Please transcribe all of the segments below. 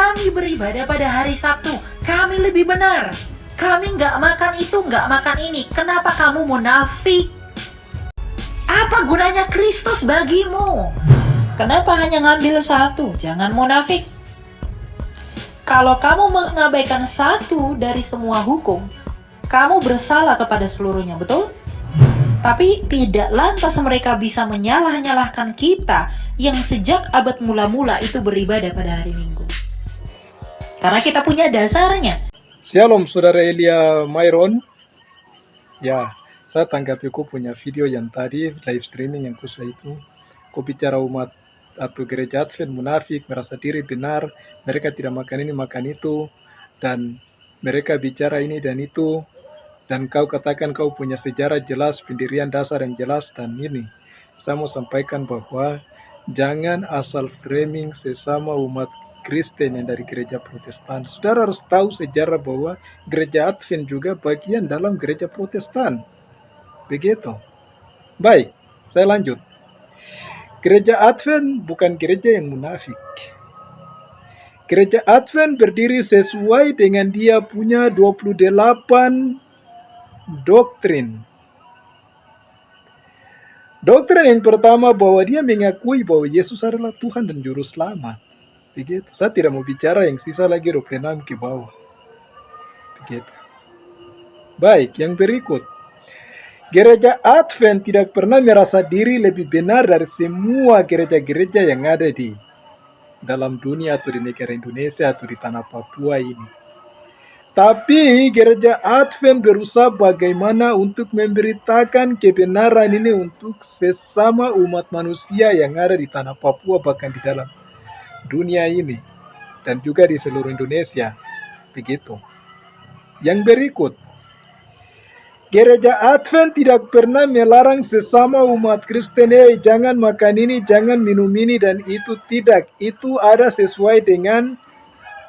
kami beribadah pada hari Sabtu. Kami lebih benar. Kami nggak makan itu, nggak makan ini. Kenapa kamu munafik? Apa gunanya Kristus bagimu? Kenapa hanya ngambil satu? Jangan munafik. Kalau kamu mengabaikan satu dari semua hukum, kamu bersalah kepada seluruhnya, betul? Tapi tidak lantas mereka bisa menyalah-nyalahkan kita yang sejak abad mula-mula itu beribadah pada hari Minggu. Karena kita punya dasarnya. Shalom Saudara Elia Myron. Ya, saya tanggapi kau punya video yang tadi live streaming yang kusah itu. Kau bicara umat atau gereja Advent munafik, merasa diri benar, mereka tidak makan ini makan itu, dan mereka bicara ini dan itu, dan kau katakan kau punya sejarah jelas, pendirian dasar yang jelas, dan ini saya mau sampaikan bahwa jangan asal framing sesama umat Kristen yang dari gereja Protestan. Saudara harus tahu sejarah bahwa gereja Advent juga bagian dalam gereja Protestan. Begitu. Baik, saya lanjut. Gereja Advent bukan gereja yang munafik. Gereja Advent berdiri sesuai dengan dia punya 28 doktrin. Doktrin yang pertama bahwa dia mengakui bahwa Yesus adalah Tuhan dan Juru Selamat. Begitu. Saya tidak mau bicara yang sisa lagi 26 ke bawah. Begitu. Baik, yang berikut. Gereja Advent tidak pernah merasa diri lebih benar dari semua gereja-gereja yang ada di dalam dunia atau di negara Indonesia atau di tanah Papua ini. Tapi gereja Advent berusaha bagaimana untuk memberitakan kebenaran ini untuk sesama umat manusia yang ada di tanah Papua, bahkan di dalam dunia ini, dan juga di seluruh Indonesia. Begitu. Yang berikut. Gereja Advent tidak pernah melarang sesama umat Kristen, jangan makan ini, jangan minum ini, dan itu tidak. Itu ada sesuai dengan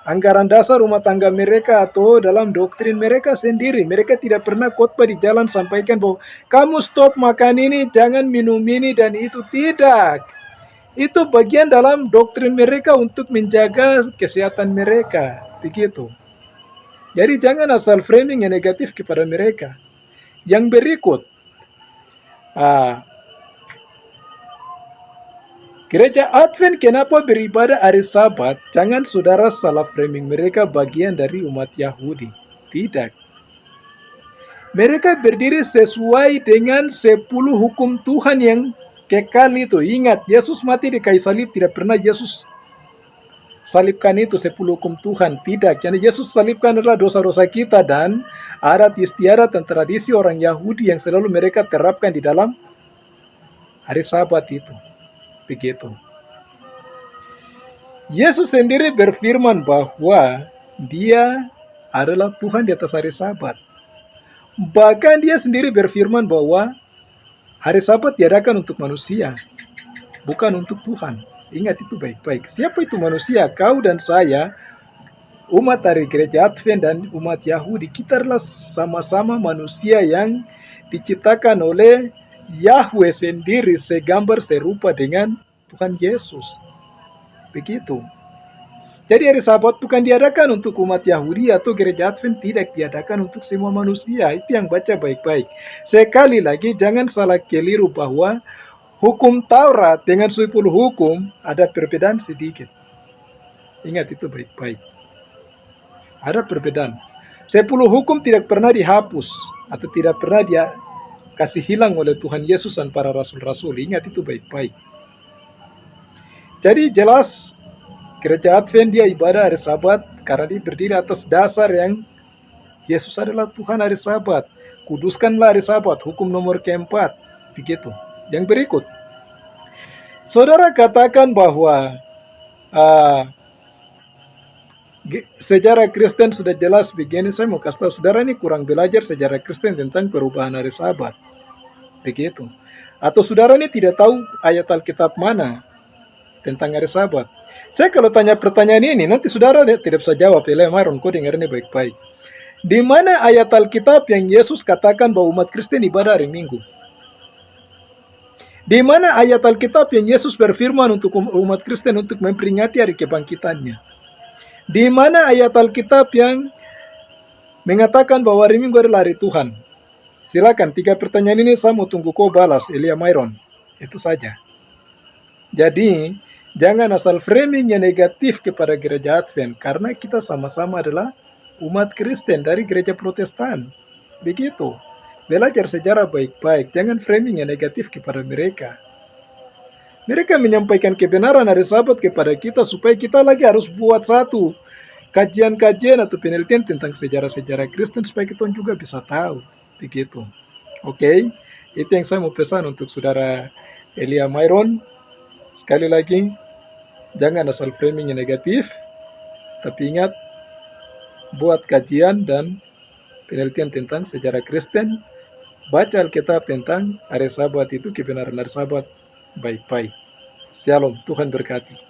anggaran dasar rumah tangga mereka atau dalam doktrin mereka sendiri. Mereka tidak pernah khotbah di jalan sampaikan bahwa kamu stop makan ini, jangan minum ini, dan itu tidak. Itu bagian dalam doktrin mereka untuk menjaga kesehatan mereka. Begitu. Jadi jangan asal framing yang negatif kepada mereka. Yang berikut, gereja Advent kenapa beribadah hari Sabat? Jangan saudara salah framing mereka bagian dari umat Yahudi. Tidak. Mereka berdiri sesuai dengan 10 hukum Tuhan yang kekal itu. Ingat, Yesus mati di kayu salib, tidak pernah Yesus salibkan itu 10 hukum Tuhan. Tidak. Jadi Yesus salibkan adalah dosa-dosa kita dan adat istiadat dan tradisi orang Yahudi yang selalu mereka terapkan di dalam hari Sabat itu. Begitu. Yesus sendiri berfirman bahwa dia adalah Tuhan di atas hari Sabat. Bahkan dia sendiri berfirman bahwa hari Sabat diadakan untuk manusia, bukan untuk Tuhan. Ingat itu baik-baik. Siapa itu manusia? Kau dan saya, umat dari gereja Advent dan umat Yahudi, kita adalah sama-sama manusia yang diciptakan oleh Yahweh sendiri segambar serupa dengan Tuhan Yesus. Begitu. Jadi hari Sabat bukan diadakan untuk umat Yahudi atau gereja Advent, tidak diadakan untuk semua manusia. Itu yang baca baik-baik. Sekali lagi jangan salah keliru bahwa hukum Taurat dengan 10 hukum ada perbedaan sedikit. Ingat itu baik-baik. Ada perbedaan. 10 hukum tidak pernah dihapus atau tidak pernah dia kasih hilang oleh Tuhan Yesus dan para rasul-rasul. Ingat itu baik-baik. Jadi jelas gereja Advent dia ibadah hari Sabat karena dia berdiri atas dasar yang Yesus adalah Tuhan hari Sabat. Kuduskanlah hari Sabat, hukum nomor keempat. Begitu. Yang berikut, saudara katakan bahwa sejarah Kristen sudah jelas begini. Saya mau kasih tahu saudara ini kurang belajar sejarah Kristen tentang perubahan hari Sabat. Begitu. Atau saudara ini tidak tahu ayat Alkitab mana tentang hari Sabat. Saya kalau tanya pertanyaan ini, nanti saudara tidak bisa jawab. Myron, kau dengar ini baik-baik. Di mana ayat Alkitab yang Yesus katakan bahwa umat Kristen ibadah hari Minggu? Di mana ayat Alkitab yang Yesus berfirman untuk umat Kristen untuk memperingati hari kebangkitannya? Di mana ayat Alkitab yang mengatakan bahwa hari Minggu adalah hari Tuhan? Silakan, 3 pertanyaan ini saya mau tunggu kau balas, Elia Myron. Itu saja. Jadi, jangan asal framing yang negatif kepada gereja Advent, karena kita sama-sama adalah umat Kristen dari gereja Protestan. Begitu. Belajar sejarah baik-baik, jangan framing yang negatif kepada mereka. Mereka menyampaikan kebenaran hari Sabat kepada kita supaya kita lagi harus buat satu kajian-kajian atau penelitian tentang sejarah-sejarah Kristen supaya kita juga bisa tahu. Begitu. Oke, itu yang saya mau pesan untuk saudara Elia Myron. Sekali lagi, jangan asal framing yang negatif, tapi ingat, buat kajian dan penelitian tentang sejarah Kristen, baca Alkitab tentang hari Sabat itu, kebenaran hari Sabat baik-baik. Shalom, Tuhan berkati.